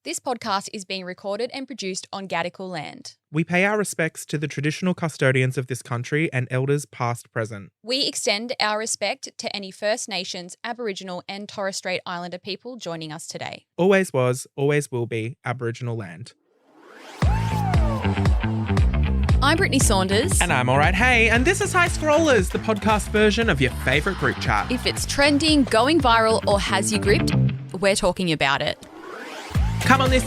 This podcast is being recorded and produced on Gadigal land. We pay our respects to the traditional custodians of this country and elders past, present. We extend our respect to any First Nations, Aboriginal and Torres Strait Islander people joining us today. Always was, always will be Aboriginal land. I'm Brittney Saunders. And I'm Alright Hey, and this is High Scrollers, the podcast version of your favourite group chat. If it's trending, going viral or has you gripped, we're talking about it. Come on, bitch.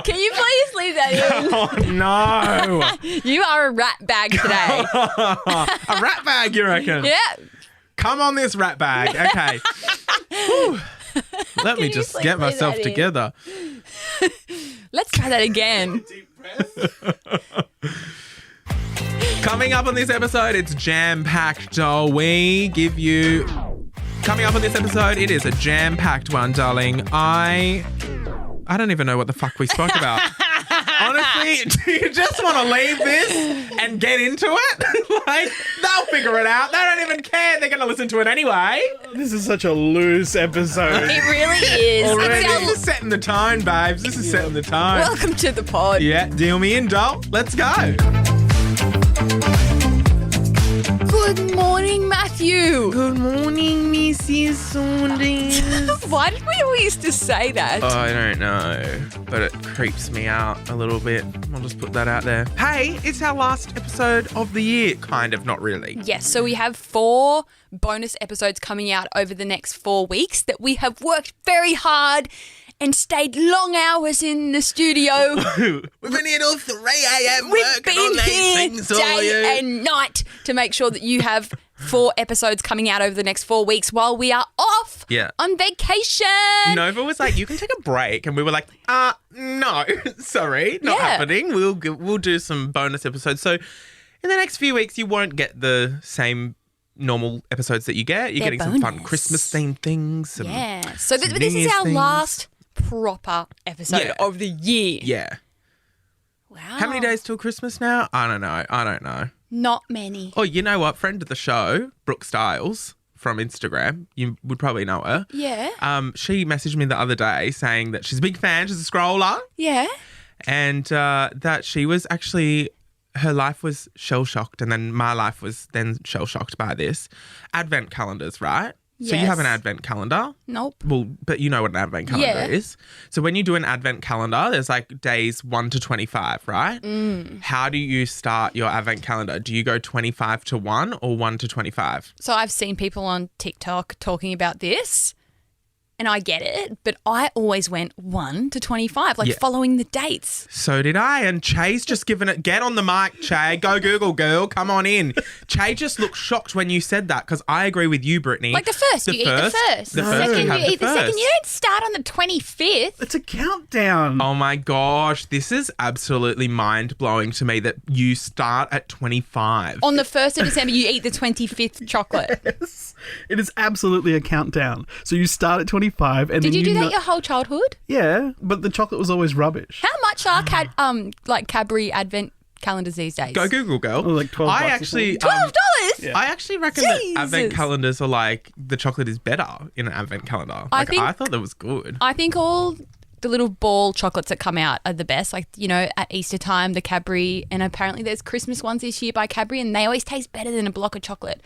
Can you please leave that in? Oh, no. You are a rat bag today. A rat bag, you reckon? Yeah. Come on, this rat bag. Okay. Whew. Let me just get myself together. Let's try that again. Deep breath. Coming up on this episode, it's jam-packed. Coming up on this episode, it is a jam-packed one, darling. I don't even know what the fuck we spoke about. Honestly, do you just want to leave this and get into it? Like, they'll figure it out. They don't even care. They're going to listen to it anyway. This is such a loose episode. It really is. Already. This is setting the tone, babes. This is setting the tone. Welcome to the pod. Yeah, deal me in, doll. Let's go. Good morning, Matthew. Good morning, Mrs. Saunders. Why did we always used to say that? I don't know, but it creeps me out a little bit. I'll just put that out there. Hey, it's our last episode of the year. Kind of, not really. Yes, so we have 4 bonus episodes coming out over the next 4 weeks that we have worked very hard and stayed long hours in the studio. We've been here till 3 a.m. We've been here day and night to make sure that you have 4 episodes coming out over the next 4 weeks while we are off on vacation. Nova was like, you can take a break. And we were like, no, sorry, not happening. We'll do some bonus episodes. So in the next few weeks, you won't get the same normal episodes that you get. You're getting some fun Christmas-themed things. So this is our last proper episode of the year. Yeah. Wow. How many days till Christmas now? I don't know. Not many. Oh, you know what? Friend of the show, Brooke Styles from Instagram. You would probably know her. Yeah. She messaged me the other day saying that she's a big fan. She's a scroller. Yeah. And that she was actually, her life was shell-shocked, and then my life was then shell-shocked by this. Advent calendars, right? Yes. So you have an advent calendar? Nope. Well, but you know what an advent calendar is. So when you do an advent calendar, there's like days 1 to 25, right? How do you start your advent calendar? Do you go 25 to 1 or 1 to 25? So I've seen people on TikTok talking about this, and I get it, but I always went 1 to 25, following the dates. So did I, and Chae's just given it. Get on the mic, Chae. Go Google, girl. Come on in. Chae just looked shocked when you said that, because I agree with you, Brittney. Like the first, you eat the first. The second, you eat the second. first. You don't start on the 25th. It's a countdown. Oh my gosh, this is absolutely mind-blowing to me that you start at 25. On the 1st of December, you eat the 25th chocolate. Yes. It is absolutely a countdown. So you start at 25 and Did then you do that your whole childhood? Yeah, but the chocolate was always rubbish. How much are Cadbury advent calendars these days? Go Google, girl. Oh, like $12 I actually $12? I actually reckon that advent calendars are like, the chocolate is better in an advent calendar. I thought that was good. I think all the little ball chocolates that come out are the best. Like, you know, at Easter time, the Cadbury, and apparently there's Christmas ones this year by Cadbury, and they always taste better than a block of chocolate.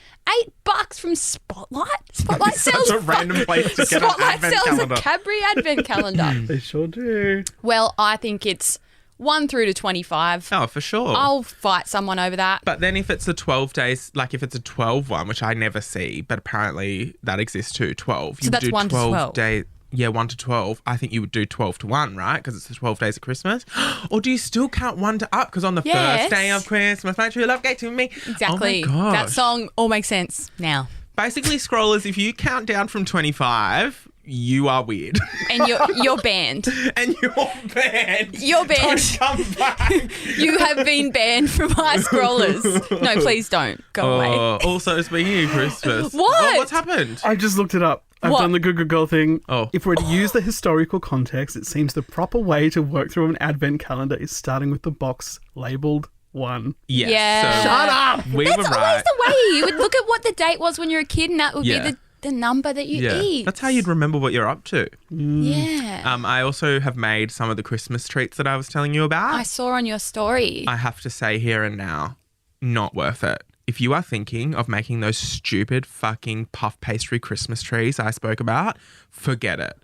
$8 from Spotlight. Spotlight sells such a random place to get an advent calendar. A Cadbury advent calendar. They sure do. Well, I think it's 1 through to 25. Oh, for sure. I'll fight someone over that. But then if it's a 12 days, like if it's a 12 one, which I never see, but apparently that exists too, 12. So that's do 1 to 12. Days. Yeah, 1 to 12. I think you would do 12 to 1, right? Because it's the 12 days of Christmas. Or do you still count 1 to up? Because on the first day of Christmas, my true love gave to me. Exactly. Oh my gosh. That song all makes sense now. Basically, scrollers, if you count down from 25, you are weird. And you're banned. And you're banned. You're banned. Don't come back. You have been banned from High Scrollers. No, please don't. Go away. Also, speaking of Christmas. What? What's happened? I just looked it up. I've done the Google Girl thing. Oh. If we're to use the historical context, it seems the proper way to work through an advent calendar is starting with the box labelled 1. Yes. Yeah. So Shut up! we That's were always right. the way. You would look at what the date was when you were a kid, and that would be the number that you eat. That's how you'd remember what you're up to. Yeah. I also have made some of the Christmas treats that I was telling you about. I saw on your story. I have to say here and now, not worth it. If you are thinking of making those stupid fucking puff pastry Christmas trees I spoke about, forget it.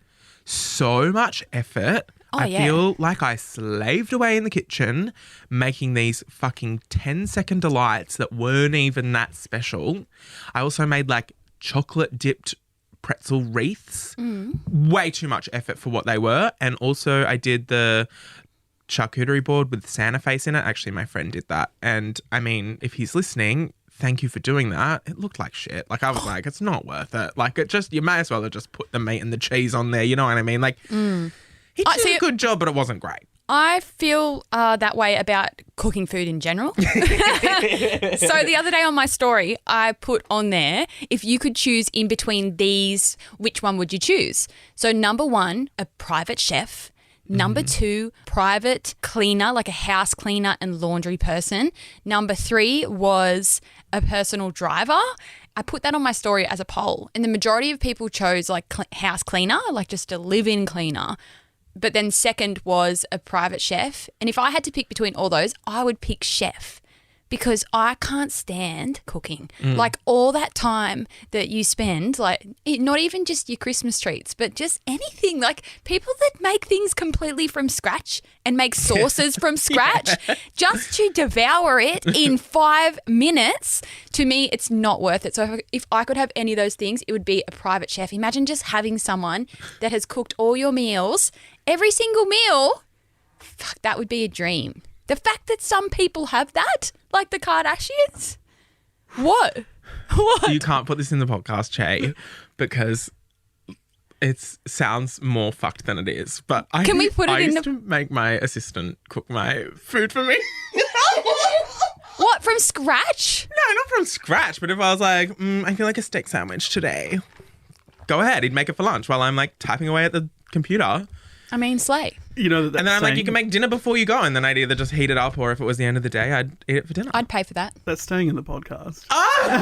So much effort. I feel like I slaved away in the kitchen making these fucking 10-second delights that weren't even that special. I also made like chocolate dipped pretzel wreaths. Way too much effort for what they were. And also I did the charcuterie board with Santa face in it. Actually, my friend did that. And I mean, if he's listening, thank you for doing that. It looked like shit. Like I was like, it's not worth it. Like you may as well have just put the meat and the cheese on there. You know what I mean? Like he did a good job, but it wasn't great. I feel that way about cooking food in general. So the other day on my story, I put on there, if you could choose in between these, which one would you choose? So number 1, a private chef. Number 2, private cleaner, like a house cleaner and laundry person. Number 3 was a personal driver. I put that on my story as a poll, and the majority of people chose like house cleaner, like just a live-in cleaner. But then second was a private chef. And if I had to pick between all those, I would pick chef because I can't stand cooking. Like all that time that you spend, like not even just your Christmas treats, but just anything. Like people that make things completely from scratch and make sauces from scratch just to devour it in 5 minutes, to me, it's not worth it. So if I could have any of those things, it would be a private chef. Imagine just having someone that has cooked all your meals, every single meal. Fuck, that would be a dream. The fact that some people have that, like the Kardashians. What? You can't put this in the podcast, Chae, because it sounds more fucked than it is. But I used to make my assistant cook my food for me. What, from scratch? No, not from scratch. But if I was like, I feel like a steak sandwich today, go ahead. He'd make it for lunch while I'm like typing away at the computer. I mean, slay. You know that. And then I'm like, you can make dinner before you go, and then I'd either just heat it up, or if it was the end of the day, I'd eat it for dinner. I'd pay for that. That's staying in the podcast. Oh!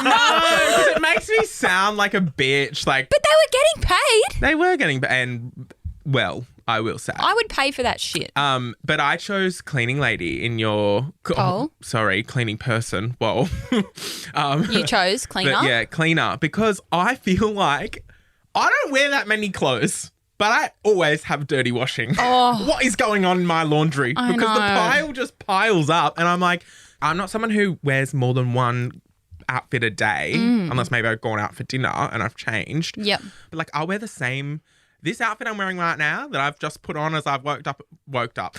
No, 'cause it makes me sound like a bitch. Like, But they were getting paid. they were getting, and well, I will say, I would pay for that shit. but I chose cleaning lady in your cleaning person. Whoa, You chose cleaner. but yeah, cleaner, because I feel like I don't wear that many clothes. But I always have dirty washing. Oh. What is going on in my laundry? I Because the know. pile just piles up. And I'm like, I'm not someone who wears more than one outfit a day, unless maybe I've gone out for dinner and I've changed. Yep. But like, I'll wear the same. This outfit I'm wearing right now that I've just put on as I've woke up.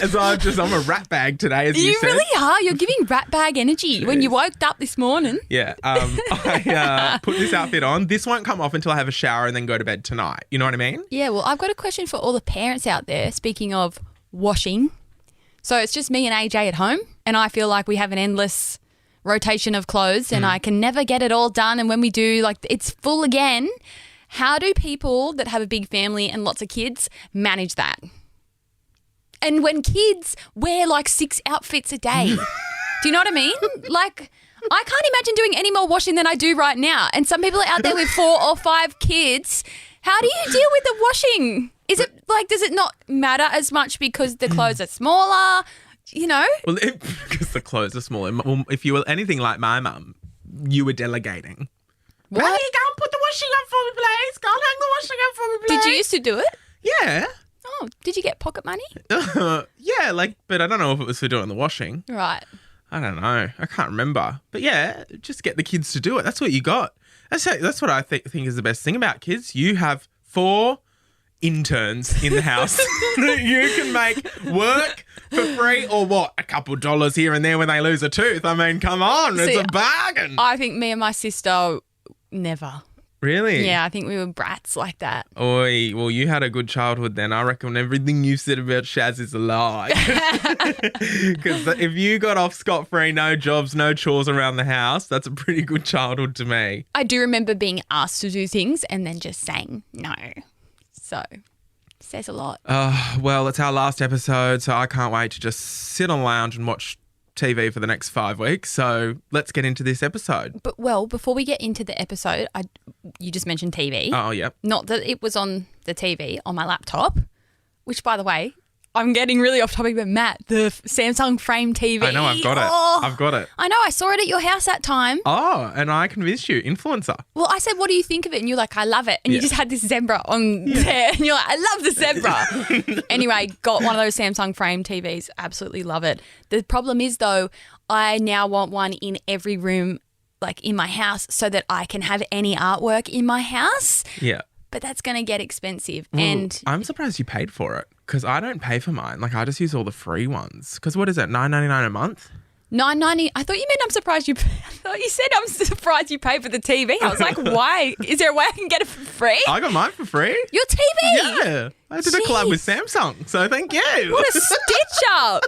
As I'm a rat bag today, as you said. You really are. You're giving rat bag energy when you woke up this morning. Yeah. I put this outfit on. This won't come off until I have a shower and then go to bed tonight. You know what I mean? Yeah, well, I've got a question for all the parents out there, speaking of washing. So it's just me and AJ at home, and I feel like we have an endless rotation of clothes and I can never get it all done. And when we do, like, it's full again. How do people that have a big family and lots of kids manage that? And when kids wear like 6 outfits a day, do you know what I mean? Like, I can't imagine doing any more washing than I do right now. And some people are out there with 4 or 5 kids. How do you deal with the washing? Is it like, does it not matter as much because the clothes are smaller? You know? Well, because the clothes are smaller. Well, if you were anything like my mum, you were delegating. What? Go and put the washing up for me, please. Go and hang the washing up for me, please. Did you used to do it? Yeah. Oh, did you get pocket money? Yeah, but I don't know if it was for doing the washing. Right. I don't know. I can't remember. But yeah, just get the kids to do it. That's what you got. That's what I think is the best thing about kids. You have 4 interns in the house that you can make work for free, or what, a couple dollars here and there when they lose a tooth. I mean, come on, it's a bargain. I think me and my sister never. Really? Yeah, I think we were brats like that. Oi, well, you had a good childhood then. I reckon everything you said about Shaz is a lie. Because if you got off scot-free, no jobs, no chores around the house, that's a pretty good childhood to me. I do remember being asked to do things and then just saying no. So, says a lot. Well, it's our last episode, so I can't wait to just sit on the lounge and watch TV for the next 5 weeks. So let's get into this episode. But, well, before we get into the episode, you just mentioned TV. Oh, yeah. Not that it was on the TV, on my laptop, which, by the way, I'm getting really off topic, but Matt, the Samsung Frame TV. I know, I've got it. I've got it. I know, I saw it at your house that time. Oh, and I convinced you, influencer. Well, I said, what do you think of it? And you're like, I love it. And you just had this zebra on there. And you're like, I love the zebra. Anyway, got one of those Samsung Frame TVs. Absolutely love it. The problem is, though, I now want one in every room, like in my house, so that I can have any artwork in my house. Yeah. But that's going to get expensive. Well, and I'm surprised you paid for it because I don't pay for mine. Like, I just use all the free ones. Because what is it, $9.99 a month? $9.90. I thought you meant I thought you said I'm surprised you paid for the TV. I was like, why? Is there a way I can get it for free? I got mine for free. Your TV? Yeah. I did a collab with Samsung, so thank you. What a stitch up.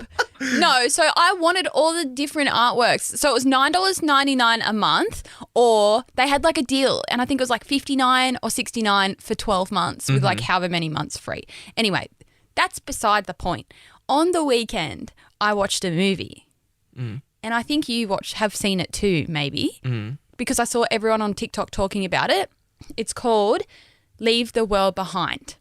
No, so I wanted all the different artworks. So it was $9.99 a month, or they had like a deal, and I think it was like $59 or $69 for 12 months with like however many months free. Anyway, that's beside the point. On the weekend, I watched a movie. And I think you have seen it too, maybe, because I saw everyone on TikTok talking about it. It's called Leave the World Behind.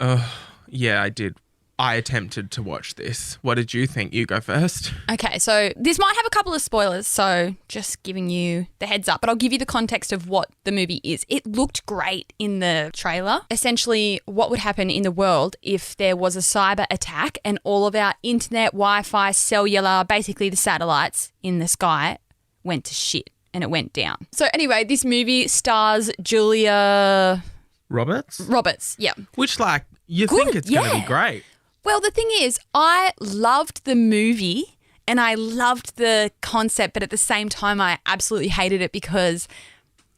Yeah, I did. I attempted to watch this. What did you think? You go first. Okay, so this might have a couple of spoilers, so just giving you the heads up, but I'll give you the context of what the movie is. It looked great in the trailer. Essentially, what would happen in the world if there was a cyber attack and all of our internet, Wi-Fi, cellular, basically the satellites in the sky went to shit and it went down. So anyway, this movie stars Julia Roberts? Yeah. Which, like, you think it's going to be great. Well, the thing is, I loved the movie and I loved the concept, but at the same time, I absolutely hated it because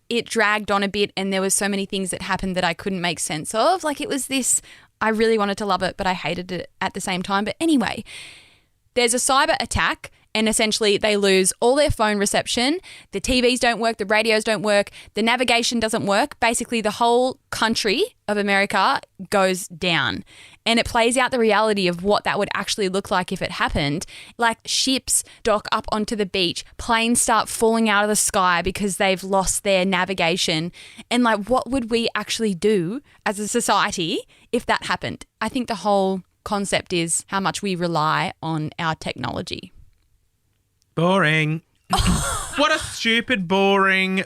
it dragged on a bit and there was so many things that happened that I couldn't make sense of. Like, it was this, I really wanted to love it, but I hated it at the same time. But anyway, there's a cyber attack and essentially they lose all their phone reception. The TVs don't work, the radios don't work, the navigation doesn't work. Basically, the whole country of America goes down. And it plays out the reality of what that would actually look like if it happened. Like, ships dock up onto the beach, planes start falling out of the sky because they've lost their navigation. And like, what would we actually do as a society if that happened? I think the whole concept is how much we rely on our technology. Boring. What a stupid, boring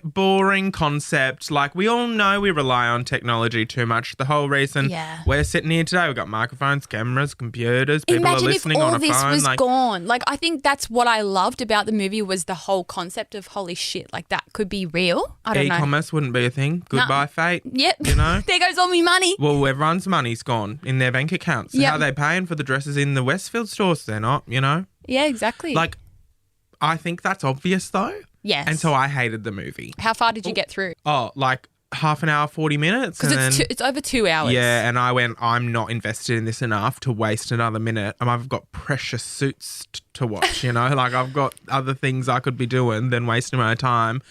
concept. Like, we all know we rely on technology too much. The whole reason we're sitting here today, we've got microphones, cameras, computers, people are listening on a phone. Imagine if all this was gone. Like, I think that's what I loved about the movie was the whole concept of, holy shit, like that could be real. I don't know. E-commerce wouldn't be a thing. Goodbye, fate. Yep. You know? There goes all my money. Well, everyone's money's gone in their bank accounts. How are they paying for the dresses in the Westfield stores? They're not, you know? Yeah, exactly. Like, I think that's obvious though. Yes. And so I hated the movie. How far did you get through? Oh, like half an hour, 40 minutes. Because it's over 2 hours. Yeah, and I went, I'm not invested in this enough to waste another minute. I've got precious Suits to watch, you know? Like, I've got other things I could be doing than wasting my time.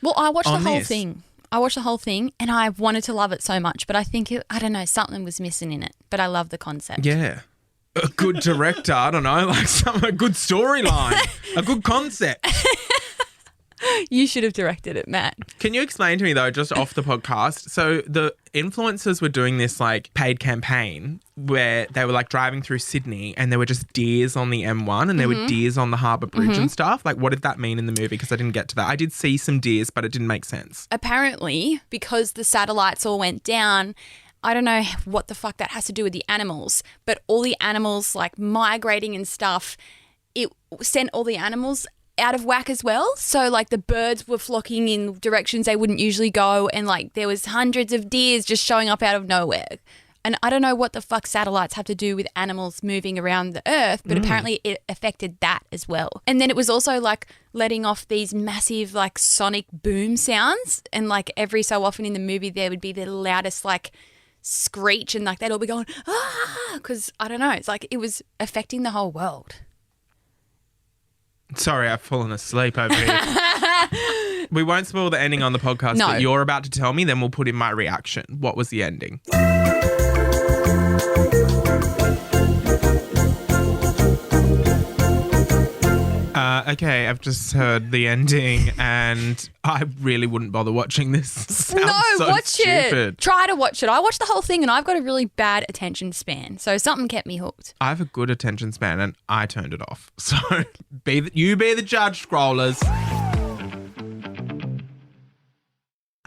Well, I watched the whole thing. I watched the whole thing and I wanted to love it so much, but I think, I don't know, something was missing in it. But I love the concept. Yeah. A good director, I don't know, like a good storyline, a good concept. You should have directed it, Matt. Can you explain to me, though, just off the podcast? So the influencers were doing this, like, paid campaign where they were, like, driving through Sydney and there were just deers on the M1 and there were deers on the Harbour Bridge and stuff. Like, what did that mean in the movie? Because I didn't get to that. I did see some deers, but it didn't make sense. Apparently, because the satellites all went down, I don't know what the fuck that has to do with the animals, but all the animals, like, migrating and stuff, it sent all the animals out of whack as well. So, like, the birds were flocking in directions they wouldn't usually go and, like, there was hundreds of deers just showing up out of nowhere. And I don't know what the fuck satellites have to do with animals moving around the earth, but apparently it affected that as well. And then it was also, like, letting off these massive, like, sonic boom sounds. And, like, every so often in the movie there would be the loudest, like, screech and, like, they'd all be going, ah, because, I don't know, it's like it was affecting the whole world. Sorry, I've fallen asleep over here. We won't spoil the ending on the podcast, but you're about to tell me, then we'll put in my reaction. What was the ending? Okay, I've just heard the ending and I really wouldn't bother watching this. Sounds No, so watch stupid. it. Try to watch it. I watched the whole thing and I've got a really bad attention span. So something kept me hooked. I have a good attention span and I turned it off. So you be the judge, scrollers.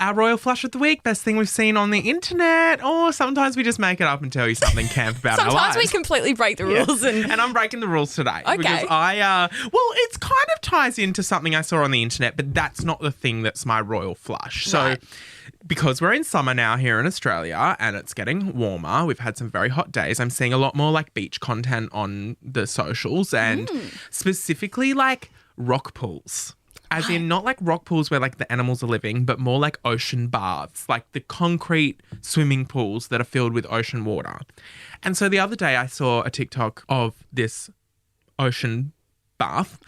Our royal flush of the week, best thing we've seen on the internet, or sometimes we just make it up and tell you something camp about our lives. Sometimes we completely break the rules. And I'm breaking the rules today. Okay. Because it's kind of ties into something I saw on the internet, but that's not the thing that's my royal flush. So Right. because we're in summer now here in Australia and it's getting warmer, we've had some very hot days. I'm seeing a lot more like beach content on the socials and specifically like rock pools. As in not like rock pools where like the animals are living, but more like ocean baths, like the concrete swimming pools that are filled with ocean water. And so the other day I saw a TikTok of this ocean bath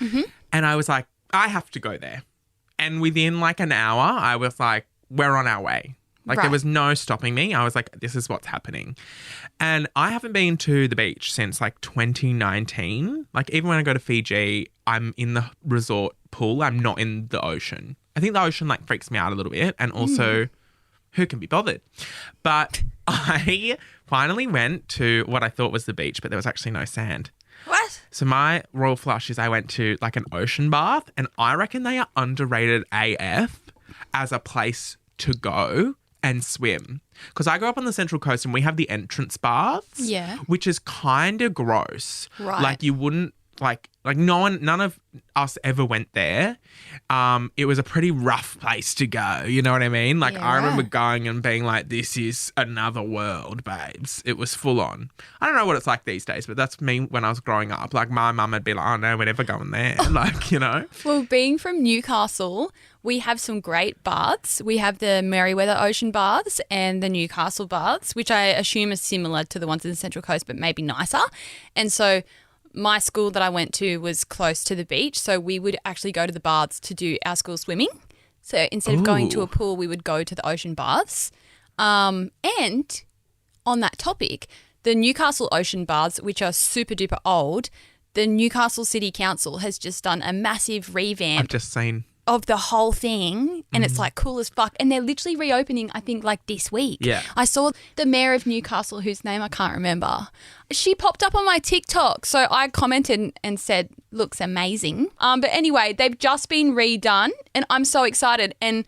and I was like, I have to go there. And within like an hour, I was like, we're on our way. Like there was no stopping me. I was like, this is what's happening. And I haven't been to the beach since like 2019. Like even when I go to Fiji, I'm in the resort pool. I'm not in the ocean. I think the ocean like freaks me out a little bit. And also who can be bothered? But I finally went to what I thought was the beach, but there was actually no sand. What? So my royal flush is I went to like an ocean bath and I reckon they are underrated AF as a place to go and swim. Because I grew up on the Central Coast and we have the entrance baths. Yeah. Which is kind of gross. Right. Like you wouldn't like none of us ever went there. It was a pretty rough place to go. You know what I mean? Like Yeah, I remember right. going and being like, this is another world, babes. It was full on. I don't know what it's like these days, but that's me when I was growing up. Like my mum would be like, oh no, we're never going there. Like, you know. Well, being from Newcastle, we have some great baths. We have the Merewether Ocean baths and the Newcastle baths, which I assume are similar to the ones in the Central Coast, but maybe nicer. And so my school that I went to was close to the beach, so we would actually go to the baths to do our school swimming. So instead of going to a pool, we would go to the ocean baths. And on that topic, the Newcastle ocean baths, which are super duper old, the Newcastle City Council has just done a massive revamp I've just seen. of the whole thing, and it's like cool as fuck. And they're literally reopening, I think, like this week. Yeah. I saw the mayor of Newcastle, whose name I can't remember. She popped up on my TikTok, so I commented and said, "Looks amazing." But anyway, they've just been redone, and I'm so excited. And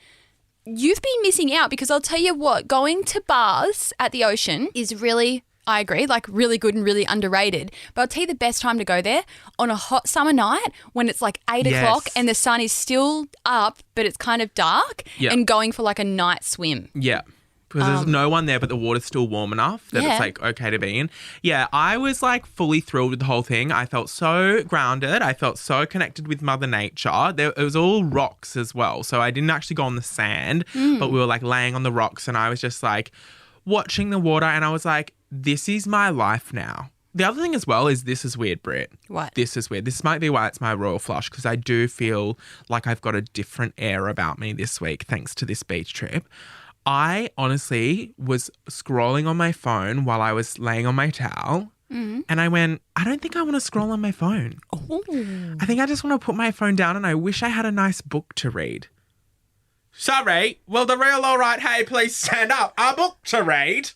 you've been missing out because I'll tell you what, going to bars at the ocean is really, I agree, like really good and really underrated. But I'll tell you the best time to go there on a hot summer night when it's like 8 o'clock and the sun is still up, but it's kind of dark, and going for like a night swim. Yeah. Because there's no one there, but the water's still warm enough that it's like okay to be in. Yeah, I was like fully thrilled with the whole thing. I felt so grounded. I felt so connected with Mother Nature. It was all rocks as well. So I didn't actually go on the sand, but we were like laying on the rocks and I was just like watching the water and I was like, this is my life now. The other thing as well is this is weird, Britt. What? This is weird. This might be why it's my royal flush because I do feel like I've got a different air about me this week thanks to this beach trip. I honestly was scrolling on my phone while I was laying on my towel and I went, I don't think I want to scroll on my phone. I think I just want to put my phone down and I wish I had a nice book to read. Sorry, will the real Alright Hey please stand up? A book to read?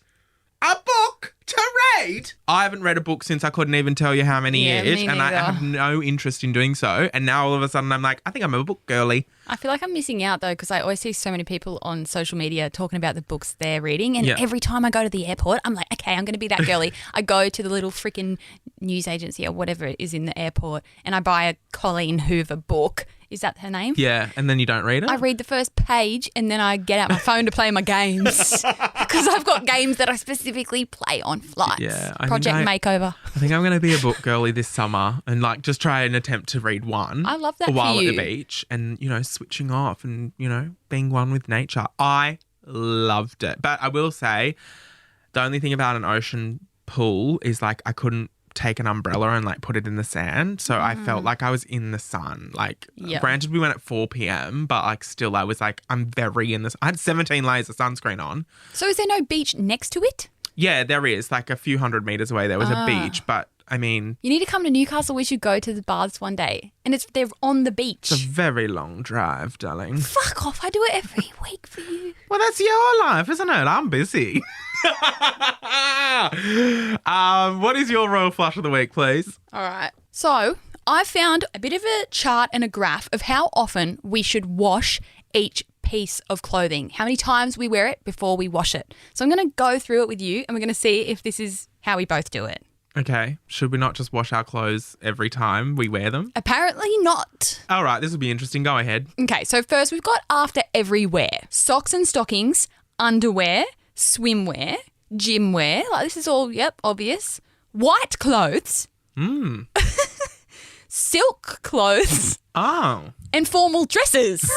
A book to read? I haven't read a book since I couldn't even tell you how many years me and I neither. have no interest in doing so. And now all of a sudden I'm like, I think I'm a book girlie. I feel like I'm missing out though because I always see so many people on social media talking about the books they're reading, and every time I go to the airport, I'm like, okay, I'm going to be that girly. I go to the little freaking news agency or whatever it is in the airport, and I buy a Colleen Hoover book. Is that her name? Yeah, and then you don't read it? I read the first page and then I get out my phone to play my games because I've got games that I specifically play on flights. Yeah, Project Makeover. I think I'm going to be a book girlie this summer and like just try and attempt to read one. I love that while for at you. the beach and, you know, switching off and, you know, being one with nature. I loved it. But I will say the only thing about an ocean pool is like I couldn't take an umbrella and like put it in the sand. So I felt like I was in the sun. Like granted we went at 4 p.m. but like still I was like I'm very in this. I had 17 layers of sunscreen on. So is there no beach next to it? Yeah, there is. Like a few hundred meters away there was a beach, but I mean, You need to come to Newcastle. We should go to the baths one day. And they're on the beach. it's a very long drive, darling. Fuck off. I do it every week for you. Well, that's your life, isn't it? I'm busy. What is your royal flush of the week, please? All right. So I found a bit of a chart and a graph of how often we should wash each piece of clothing, how many times we wear it before we wash it. So I'm going to go through it with you and we're going to see if this is how we both do it. Okay. Should we not just wash our clothes every time we wear them? Apparently not. All right. This will be interesting. Go ahead. Okay, so first we've got after every wear. Socks and stockings, underwear, swimwear, gym wear. Like this is all, obvious. White clothes. Silk clothes. Oh. And formal dresses.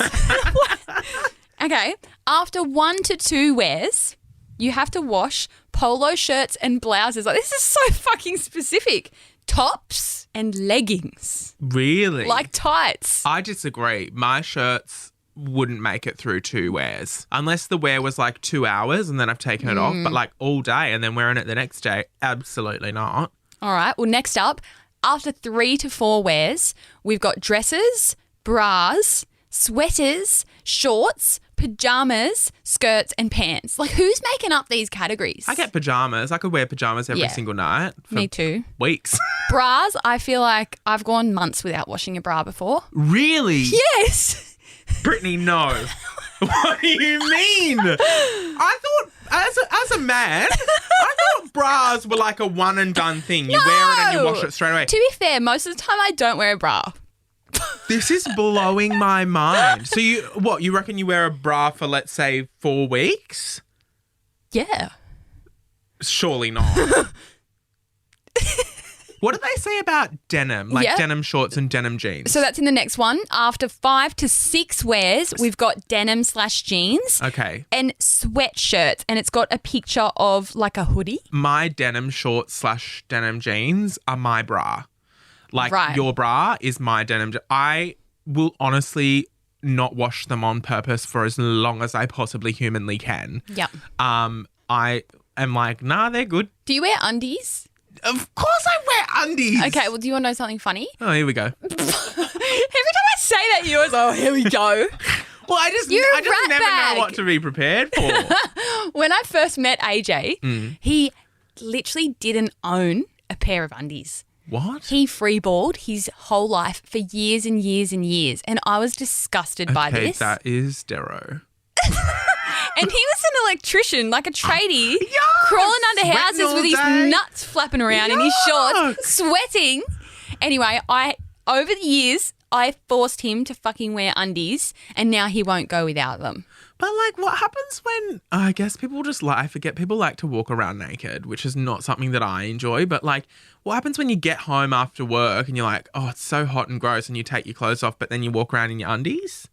Okay, after 1 to 2 wears, you have to wash polo shirts and blouses. Like, this is so fucking specific. Tops and leggings. Really? Like tights. I disagree. My shirts wouldn't make it through 2 wears. Unless the wear was like 2 hours and then I've taken it off. But like all day and then wearing it the next day, absolutely not. All right, well, next up, after 3 to 4 wears, we've got dresses, bras, sweaters, shorts, pajamas, skirts and pants. Like, who's making up these categories? I get pajamas. I could wear pajamas every Yeah. single night. For Me too. Weeks. Bras, I feel like I've gone months without washing a bra before. Really? Yes. Brittany, no. What do you mean? I thought, as a man, I thought bras were like a one and done thing. You wear it and you wash it straight away. To be fair, most of the time I don't wear a bra. This is blowing my mind. So you reckon you wear a bra for, let's say, 4 weeks? Yeah. Surely not. What do they say about denim? Like Yeah. denim shorts and denim jeans? So that's in the next one. After 5 to 6 wears, we've got denim/jeans Okay. and sweatshirts. And it's got a picture of like a hoodie. My denim shorts / denim jeans are my bra. Like Right. your bra is my denim. I will honestly not wash them on purpose for as long as I possibly humanly can. Yeah. I am like, nah, they're good. Do you wear undies? Of course I wear undies. Okay, well, do you want to know something funny? Oh, here we go. Every time I say that, you always, oh, here we go. Well, I just You're a rat never bag. know what to be prepared for. When I first met AJ, he literally didn't own a pair of undies. What? He freeballed his whole life for years and years and years. And I was disgusted by Okay, this. that is Darrow. And he was an electrician, like a tradie, Yuck! crawling under Sweating houses all with his day. nuts flapping around in his shorts, sweating. Anyway, over the years, I forced him to fucking wear undies, and now he won't go without them. But like, what happens when, I guess people just like, I forget people like to walk around naked, which is not something that I enjoy. But like, what happens when you get home after work and you're like, oh, it's so hot and gross, and you take your clothes off, but then you walk around in your undies?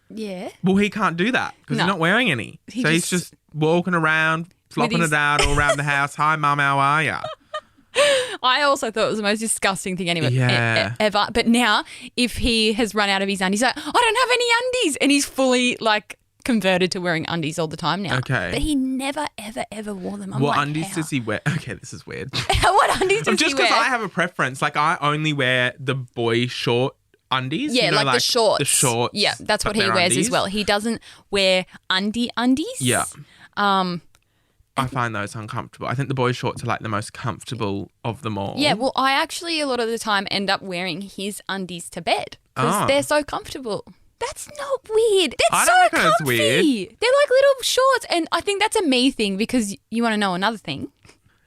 Yeah. Well, he can't do that because No. he's not wearing any. He So he's just walking around, flopping his- it out all around the house. Hi, Mum, how are ya? I also thought it was the most disgusting thing Yeah. ever. But now, if he has run out of his undies, he's like, I don't have any undies. And he's fully like converted to wearing undies all the time now. Okay. But he never, ever, ever wore them. I'm What like, undies how? does he wear? Okay, this is weird. What undies does Just he because wear? I have a preference. Like, I only wear the boy short undies. Yeah, you know, like the shorts. The shorts. Yeah, that's but what he they're wears undies. as well. He doesn't wear undies. Yeah. I find those uncomfortable. I think the boy shorts are like the most comfortable of them all. Yeah, well, I actually a lot of the time end up wearing his undies to bed because Oh. they're so comfortable. That's not weird. They're I so don't reckon it's comfy. weird. They're like little shorts, and I think that's a me thing because you want to know another thing.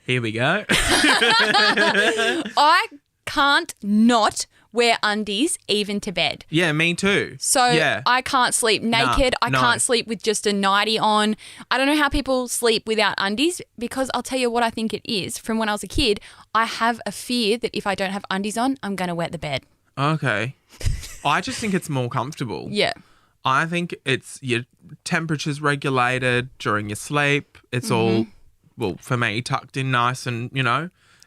Here we go. I can't not wear undies even to bed. Yeah, me too. So yeah. I can't sleep naked. I no. can't sleep with just a nightie on. I don't know how people sleep without undies because I'll tell you what I think it is. From when I was a kid, I have a fear that if I don't have undies on, I'm going to wet the bed. Okay. I just think it's more comfortable. Yeah. I think it's your temperature's regulated during your sleep. It's all, well, for me, tucked in nice and,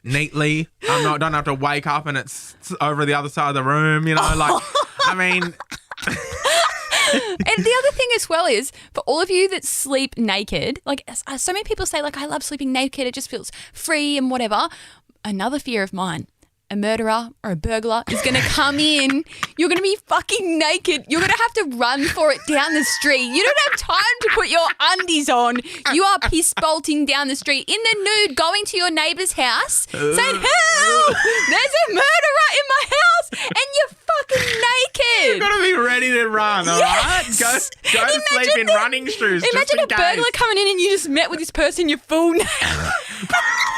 neatly. Don't have to wake up and it's over the other side of the room, like, I mean. And the other thing as well is for all of you that sleep naked, like so many people say like, I love sleeping naked. It just feels free and whatever. another fear of mine. A murderer or a burglar is going to come in. You're going to be fucking naked. You're going to have to run for it down the street. You don't have time to put your undies on. You are piss bolting down the street in the nude, going to your neighbour's house, saying, help, there's a murderer in my house, and you're fucking naked. You've got to be ready to run, all right? Go to sleep in running shoes. Imagine a burglar coming in and you just met with this person, you're full naked.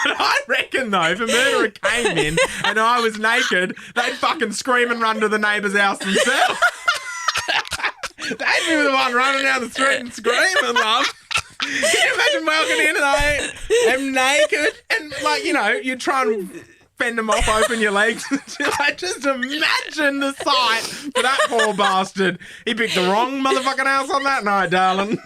I reckon, though, if a murderer came in and I was naked, they'd fucking scream and run to the neighbour's house themselves. They'd be the one running down the street and screaming, love. Can you imagine walking in and I am naked and, like, you know, you try and fend them off, open your legs. I just imagine the sight for that poor bastard. He picked the wrong motherfucking house on that night, darling.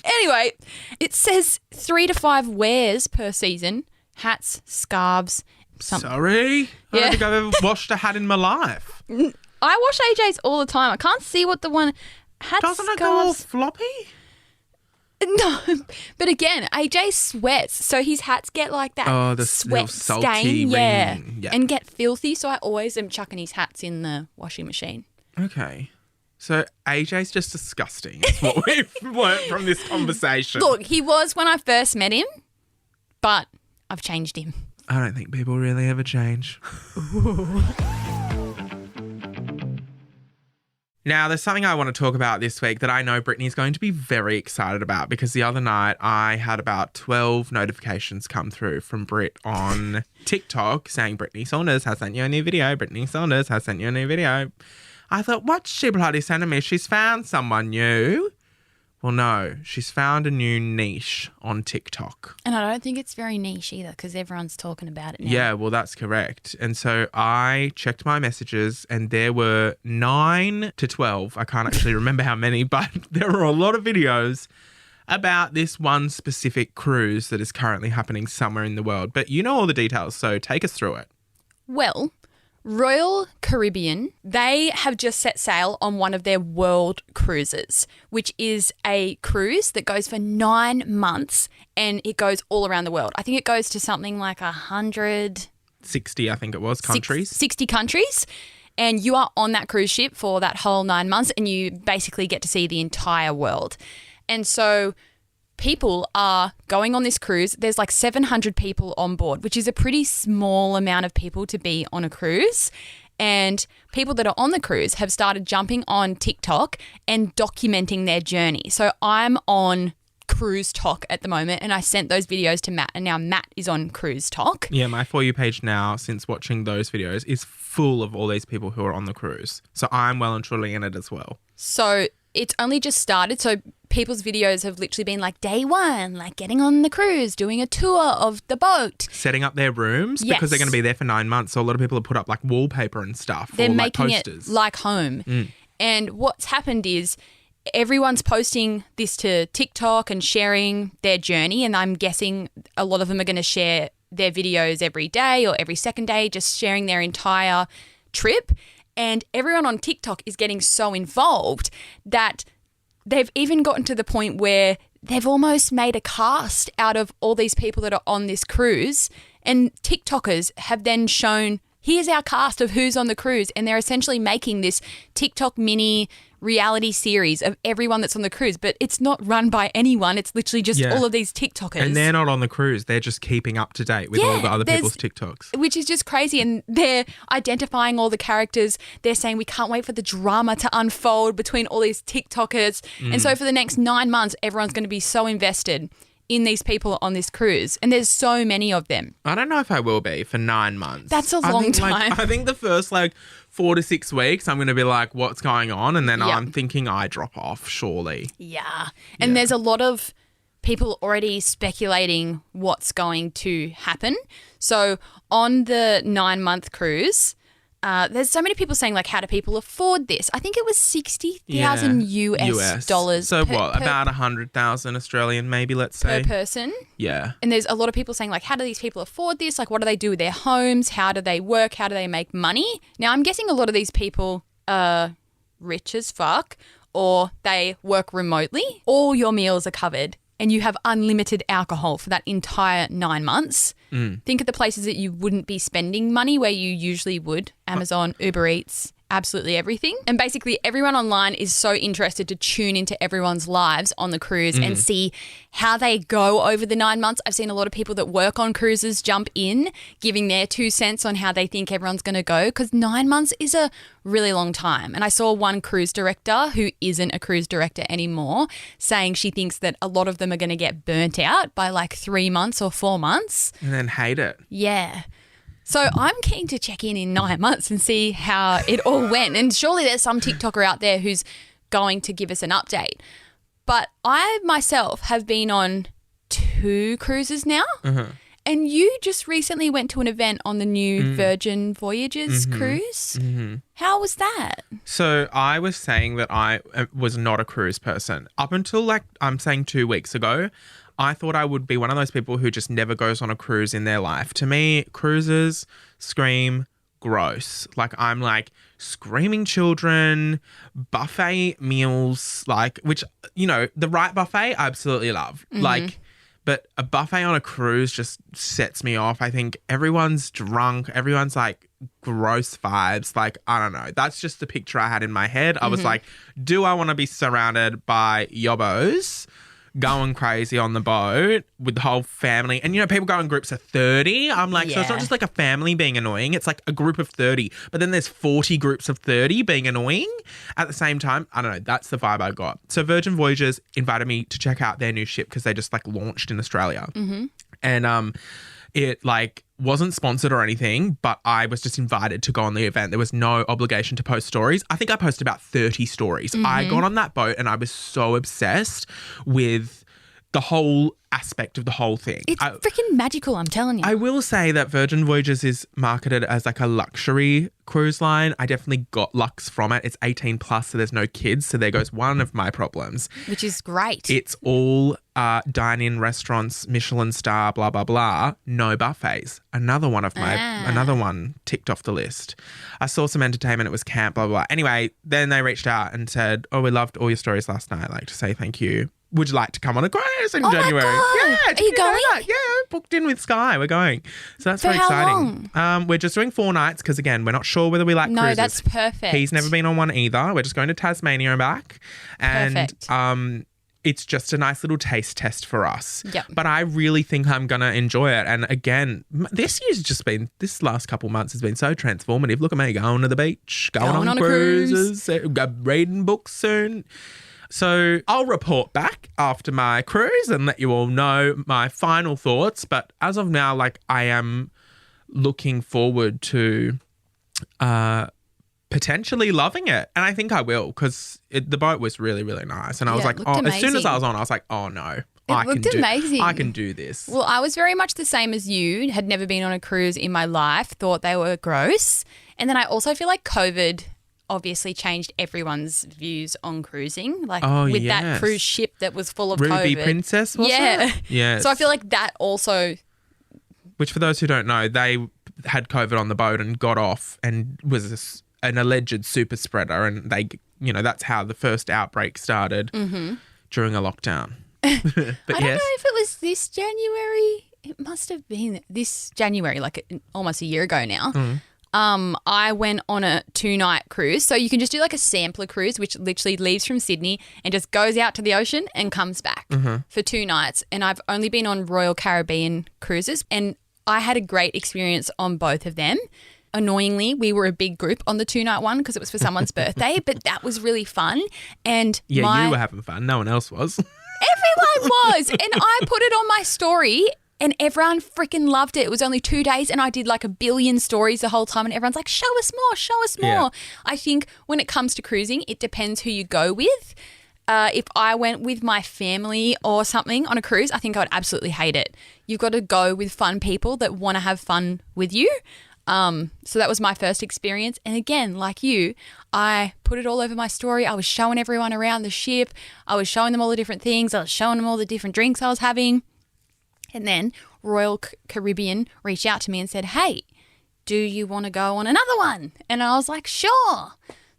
Anyway, it says 3 to 5 wears per season. Hats, scarves, something. Sorry? I Yeah. don't think I've ever washed a hat in my life. I wash AJ's all the time. I can't see what the one... Hats, Doesn't it go all scarves... floppy? No, but again, AJ sweats, so his hats get like that The sweat little salty stain, yeah, ring. Yeah. and get filthy. So I always am chucking his hats in the washing machine. Okay. So AJ's just disgusting. That's what we've learned from this conversation. Look, he was when I first met him, but I've changed him. I don't think people really ever change. Now, there's something I want to talk about this week that I know Brittany's going to be very excited about because the other night I had about 12 notifications come through from Britt on TikTok saying Brittany Saunders has sent you a new video. Brittany Saunders has sent you a new video. I thought, what's she bloody sending me? She's found someone new. Well, no, she's found a new niche on TikTok. And I don't think it's very niche either because everyone's talking about it now. Yeah, well, that's correct. And so I checked my messages and there were 9 to 12. I can't actually remember how many, but there were a lot of videos about this one specific cruise that is currently happening somewhere in the world. But you know all the details, so take us through it. Well, Royal Caribbean, they have just set sail on one of their world cruises, which is a cruise that goes for 9 months and it goes all around the world. I think it goes to something like 60, I think it was, countries. 60 countries. And you are on that cruise ship for that whole 9 months and you basically get to see the entire world. And so people are going on this cruise. There's like 700 people on board, which is a pretty small amount of people to be on a cruise. And people that are on the cruise have started jumping on TikTok and documenting their journey. So I'm on Cruise Talk at the moment and I sent those videos to Matt and now Matt is on Cruise Talk. Yeah, my For You page now, since watching those videos, is full of all these people who are on the cruise. So I'm well and truly in it as well. So it's only just started. So people's videos have literally been like day one, like getting on the cruise, doing a tour of the boat. Setting up their rooms Yes. because they're going to be there for 9 months. So a lot of people have put up like wallpaper and stuff. They're or making like posters. it like home. And what's happened is everyone's posting this to TikTok and sharing their journey. And I'm guessing a lot of them are going to share their videos every day or every second day, just sharing their entire trip. And everyone on TikTok is getting so involved that they've even gotten to the point where they've almost made a cast out of all these people that are on this cruise. And TikTokers have then shown, here's our cast of who's on the cruise. And they're essentially making this TikTok mini reality series of everyone that's on the cruise. But it's not run by anyone. It's literally just all of these TikTokers. And they're not on the cruise. They're just keeping up to date with all the other people's TikToks. Which is just crazy. And they're identifying all the characters. They're saying we can't wait for the drama to unfold between all these TikTokers. And so for the next 9 months, everyone's going to be so invested in these people on this cruise. And there's so many of them. I don't know if I will be for 9 months. That's a long time. I think the first 4 to 6 weeks, I'm going to be like, what's going on? And then I'm thinking I drop off, surely. Yeah. And there's a lot of people already speculating what's going to happen. So on the 9-month cruise, there's so many people saying, like, how do people afford this? I think it was $60,000 US dollars. So about 100,000 Australian, maybe, let's say. Per person. Yeah. And there's a lot of people saying, like, how do these people afford this? Like, what do they do with their homes? How do they work? How do they make money? Now, I'm guessing a lot of these people are rich as fuck or they work remotely. All your meals are covered and you have unlimited alcohol for that entire 9 months. Think of the places that you wouldn't be spending money where you usually would. Amazon, Uber Eats, absolutely everything. And basically everyone online is so interested to tune into everyone's lives on the cruise and see how they go over the 9 months. I've seen a lot of people that work on cruises jump in, giving their 2 cents on how they think everyone's going to go, because 9 months is a really long time. And I saw one cruise director who isn't a cruise director anymore saying she thinks that a lot of them are going to get burnt out by like 3 months or 4 months. And then hate it. Yeah. So I'm keen to check in 9 months and see how it all went. And surely there's some TikToker out there who's going to give us an update. But I myself have been on 2 cruises now. And you just recently went to an event on the new Virgin Voyages cruise. How was that? So I was saying that I was not a cruise person. Up until like I'm saying 2 weeks ago, I thought I would be one of those people who just never goes on a cruise in their life. To me, cruises scream gross. Like I'm like screaming children, buffet meals, like, which, you know, the right buffet I absolutely love. Like, but a buffet on a cruise just sets me off. I think everyone's drunk. Everyone's like gross vibes. Like, I don't know. That's just the picture I had in my head. I was like, do I want to be surrounded by yobbos going crazy on the boat with the whole family? And, you know, people go in groups of 30. I'm like, so it's not just like a family being annoying. It's like a group of 30. But then there's 40 groups of 30 being annoying at the same time. I don't know. That's the vibe I got. So Virgin Voyages invited me to check out their new ship because they just like launched in Australia. And it like wasn't sponsored or anything, but I was just invited to go on the event. There was no obligation to post stories. I think I posted about 30 stories. I got on that boat and I was so obsessed with the whole aspect of the whole thing. It's freaking magical, I'm telling you. I will say that Virgin Voyages is marketed as like a luxury cruise line. I definitely got Lux from it. It's 18 plus, so there's no kids. So there goes one of my problems. Which is great. It's all dine-in restaurants, Michelin star, blah, blah, blah. No buffets. Another one ticked off the list. I saw some entertainment. It was camp, blah, blah, blah. Anyway, then they reached out and said, oh, we loved all your stories last night. I'd like to say thank you. Would you like to come on a cruise in January? My God. Yeah. Are you going? Yeah, booked in with Sky. We're going. So that's very exciting. We're just doing 4 nights because, again, we're not sure whether we like cruises. No, that's perfect. He's never been on one either. We're just going to Tasmania and back. And Perfect. It's just a nice little taste test for us. Yep. But I really think I'm going to enjoy it. And again, this last couple months has been so transformative. Look at me going to the beach, going on cruises, reading books soon. So I'll report back after my cruise and let you all know my final thoughts. But as of now, like I am looking forward to potentially loving it. And I think I will because the boat was really, really nice. And I was like, as soon as I was on, I was like, oh no. I can do this. Well, I was very much the same as you, had never been on a cruise in my life, thought they were gross. And then I also feel like COVID obviously changed everyone's views on cruising, like with that cruise ship that was full of Ruby COVID. Princess, was it? Yes. So I feel like that also... Which for those who don't know, they had COVID on the boat and got off and was an alleged super spreader, and they, you know, that's how the first outbreak started during a lockdown. But I don't know if it was this January. It must have been this January, like almost a year ago now. I went on a 2-night cruise. So you can just do like a sampler cruise, which literally leaves from Sydney and just goes out to the ocean and comes back for 2 nights. And I've only been on Royal Caribbean cruises, and I had a great experience on both of them. Annoyingly, we were a big group on the 2-night one because it was for someone's birthday, but that was really fun. And you were having fun. No one else was. Everyone was. And I put it on my story and everyone freaking loved it. It was only 2 days and I did like 1 billion stories the whole time and everyone's like, show us more, show us more. Yeah. I think when it comes to cruising, it depends who you go with. If I went with my family or something on a cruise, I think I would absolutely hate it. You've got to go with fun people that want to have fun with you. So that was my first experience. And again, like you, I put it all over my story. I was showing everyone around the ship. I was showing them all the different things. I was showing them all the different drinks I was having. And then Royal Caribbean reached out to me and said, hey, do you want to go on another one? And I was like, sure.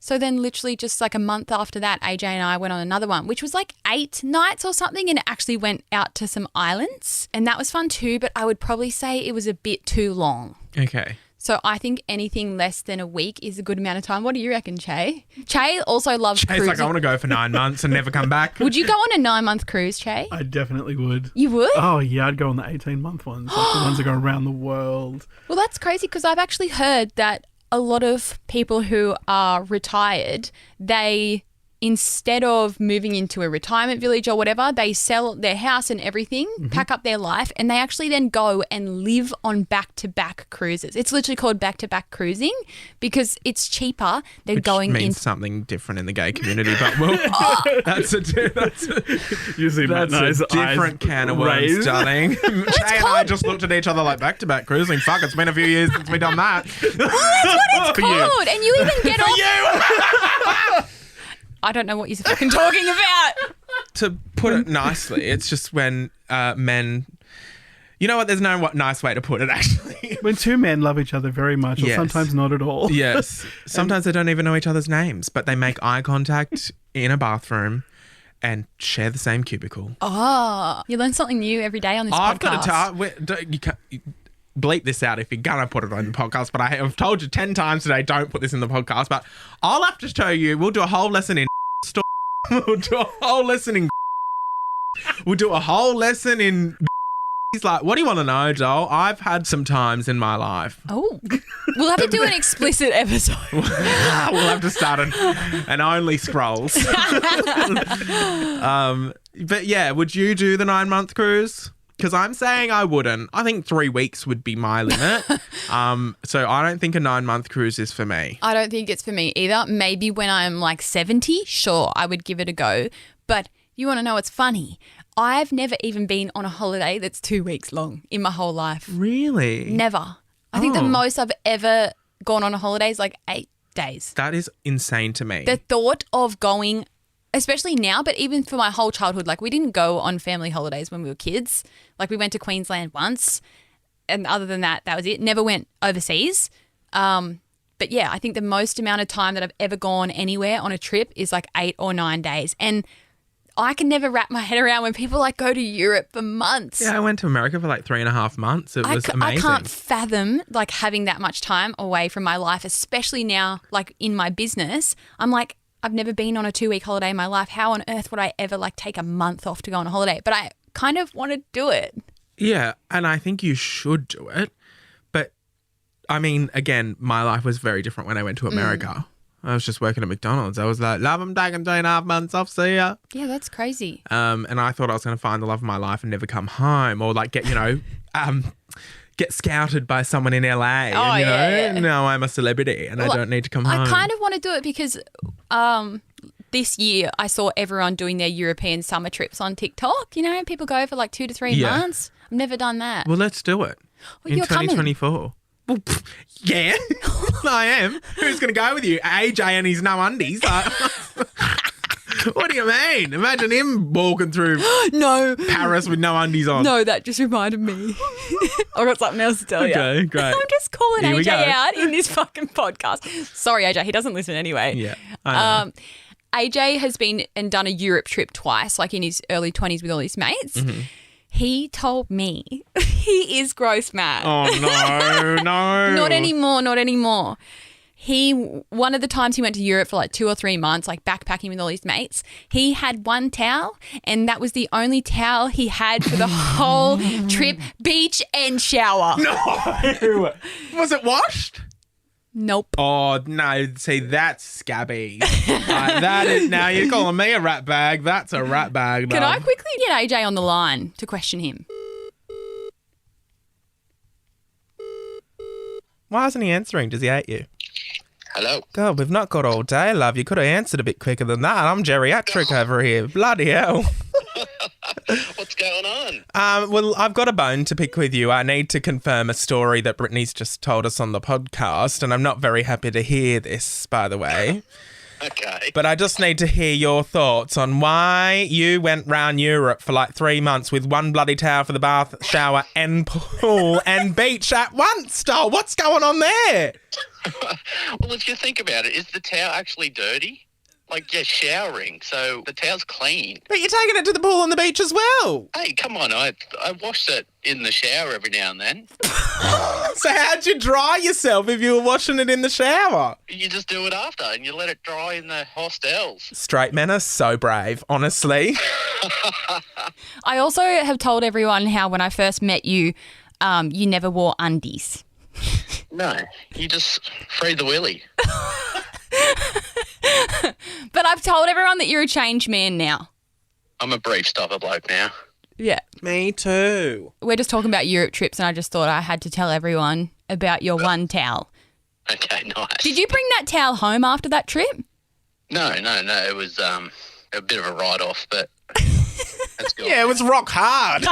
So then literally just like a month after that, AJ and I went on another one, which was like 8 nights or something, and it actually went out to some islands. And that was fun too, but I would probably say it was a bit too long. Okay. So I think anything less than a week is a good amount of time. What do you reckon, Chae? Chae also loves Chae's cruising. like, I want to go for 9 months and never come back. Would you go on a 9-month cruise, Chae? I definitely would. You would? Oh, yeah, I'd go on the 18-month ones, like the ones that go around the world. Well, that's crazy because I've actually heard that a lot of people who are retired, they, instead of moving into a retirement village or whatever, they sell their house and everything, pack up their life, and they actually then go and live on back-to-back cruises. It's literally called back-to-back cruising because it's cheaper than Which going means in. something different in the gay community, but that's a You see Matt and I's different eyes can of worms, raised. darling. Chae and I just looked at each other like back-to-back cruising. Fuck, it's been a few years since we've done that. That's what it's called. And you even get off. You! I don't know what you're fucking talking about. To put it nicely, it's just when men... You know what? There's no nice way to put it, actually. When two men love each other very much, or Yes. sometimes not at all. Yes. Sometimes they don't even know each other's names, but they make eye contact in a bathroom and share the same cubicle. Oh, you learn something new every day on this I've podcast. got to tell you can't bleep this out if you're gonna put it on the podcast, but I have told you 10 times today, don't put this in the podcast, but I'll have to show you. We'll do a whole lesson in we'll do a whole lesson in we'll do a whole lesson in. He's like, what do you want to know, Joel? I've had some times in my life. Oh, we'll have to do an explicit episode. We'll have to start an only scrolls. But yeah, would you do the 9-month cruise? Because I'm saying I wouldn't. I think 3 weeks would be my limit. So I don't think a 9-month cruise is for me. I don't think it's for me either. Maybe when I'm like 70, sure, I would give it a go. But you want to know what's funny? I've never even been on a holiday that's 2 weeks long in my whole life. Really? Never. I think the most I've ever gone on a holiday is like 8 days. That is insane to me. The thought of going, especially now, but even for my whole childhood, like we didn't go on family holidays when we were kids. Like we went to Queensland once, and other than that, that was it. Never went overseas. But yeah, I think the most amount of time that I've ever gone anywhere on a trip is like 8 or 9 days. And I can never wrap my head around when people like go to Europe for months. Yeah, I went to America for like 3.5 months. It was amazing. I can't fathom like having that much time away from my life, especially now like in my business. I'm like, I've never been on a 2-week holiday in my life. How on earth would I ever like take a month off to go on a holiday? But I kind of want to do it. Yeah, and I think you should do it. But I mean, again, my life was very different when I went to America. I was just working at McDonald's. I was like, love, I'm taking 2.5 months off, see ya. Yeah, that's crazy. And I thought I was going to find the love of my life and never come home, or like get, get scouted by someone in LA. Oh, and, yeah. no, I'm a celebrity and I don't need to come home. I kind of want to do it because this year I saw everyone doing their European summer trips on TikTok. You know, people go for like 2 to 3 months. I've never done that. Well, let's do it in you're coming. 2024. Well, yeah, I am. Who's going to go with you? AJ and his no undies. What do you mean? Imagine him walking through No. Paris with no undies on. No, that just reminded me. I've got something else to tell you. Okay, great. I'm just calling Here we AJ go. out in this fucking podcast. Sorry, AJ. He doesn't listen anyway. Yeah, I know. AJ has been and done a Europe trip twice, like in his early 20s with all his mates. Mm-hmm. He told me he is gross mad. Oh, no, no. Not anymore. One of the times he went to Europe for like 2 or 3 months, like backpacking with all his mates, he had one towel and that was the only towel he had for the whole trip, beach and shower. No. Was it washed? Nope. Oh, no. See, that's scabby. That is, now you're calling me a rat bag. That's a rat bag, Can I love. quickly get AJ on the line to question him? Why isn't he answering? Does he hate you? Hello. God, we've not got all day, love. You could have answered a bit quicker than that. I'm geriatric over here. Bloody hell. What's going on? Well, I've got a bone to pick with you. I need to confirm a story that Brittany's just told us on the podcast, and I'm not very happy to hear this, by the way. Okay. But I just need to hear your thoughts on why you went round Europe for like 3 months with one bloody towel for the bath, shower and pool and beach at once, doll. What's going on there? Well, if you think about it, is the towel actually dirty? Like, you're showering, so the towel's clean. But you're taking it to the pool on the beach as well. Hey, come on, I wash it in the shower every now and then. So how'd you dry yourself if you were washing it in the shower? You just do it after, and you let it dry in the hostels. Straight men are so brave, honestly. I also have told everyone how when I first met you, you never wore undies. No, you just free the willy. But I've told everyone that you're a changed man now. I'm a brief stopper bloke now. Yeah. Me too. We're just talking about Europe trips and I just thought I had to tell everyone about your one towel. Okay, nice. Did you bring that towel home after that trip? No. It was a bit of a write-off, but that's good. Yeah, it was rock hard.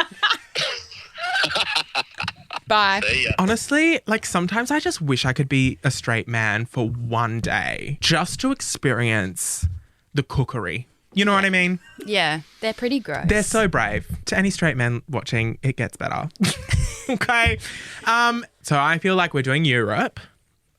Bye. See ya. Honestly, like sometimes I just wish I could be a straight man for one day just to experience the cookery. You know what I mean? Yeah, they're pretty gross. They're so brave. To any straight men watching, it gets better. Okay. So I feel like we're doing Europe.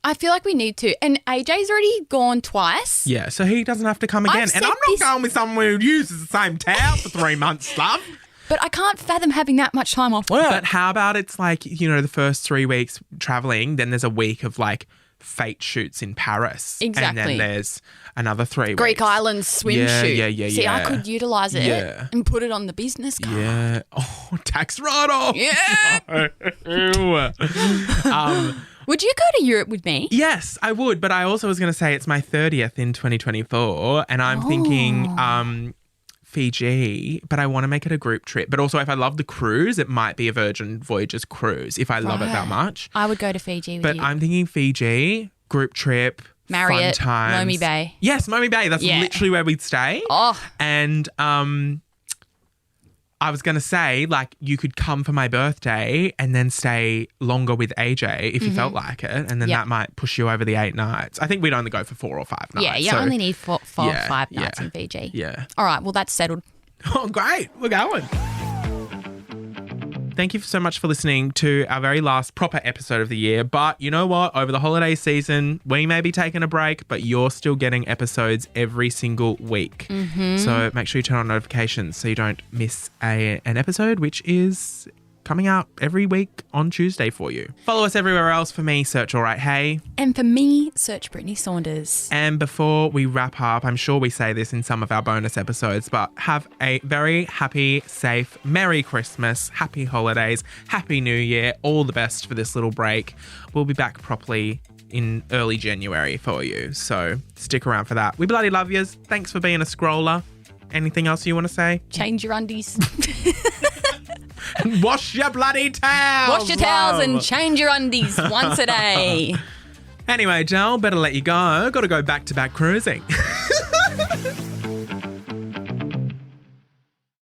I feel like we need to. And AJ's already gone twice. Yeah, so he doesn't have to come again. I've And said I'm not this- going with someone who uses the same towel for 3 months, love. But I can't fathom having that much time off work. But how about it's like, you know, the first 3 weeks traveling, then there's a week of like fate shoots in Paris. And Exactly. then there's another 3 Greek weeks. Islands swim Yeah, shoot. yeah, See, I yeah. could utilise it Yeah. and put it on the business card. Yeah. Oh, tax write-off. Yeah. Ew. Would you go to Europe with me? Yes, I would. But I also was going to say it's my 30th in 2024. And I'm thinking Fiji, but I want to make it a group trip. But also if I love the cruise, it might be a Virgin Voyages cruise if I love it that Right. much. I would go to Fiji with But you. I'm thinking Fiji, group trip, Marriott, fun times. Lomi Bay. Yes, Lomi Bay. That's Yeah. literally where we'd stay. Oh, And I was going to say, like, you could come for my birthday and then stay longer with AJ if you felt like it. And then Yeah. that might push you over the 8 nights. I think we'd only go for 4 or 5 nights. yeah, you so- only need four or Yeah, 5 nights yeah. in Fiji. Yeah. All right, well, that's settled. Oh, great. We're going. Thank you so much for listening to our very last proper episode of the year. But you know what? Over the holiday season, we may be taking a break, but you're still getting episodes every single week. So make sure you turn on notifications so you don't miss an episode, which is coming out every week on Tuesday for you. Follow us everywhere else. For me, search Alright Hey. And for me, search Brittney Saunders. And before we wrap up, I'm sure we say this in some of our bonus episodes, but have a very happy, safe, Merry Christmas, happy holidays, Happy New Year, all the best for this little break. We'll be back properly in early January for you, so stick around for that. We bloody love yous. Thanks for being a scroller. Anything else you want to say? Change your undies. Wash your bloody towels. Wash your towels and love. change your undies once a day. Anyway, Jel, better let you go. Got to go back-to-back cruising.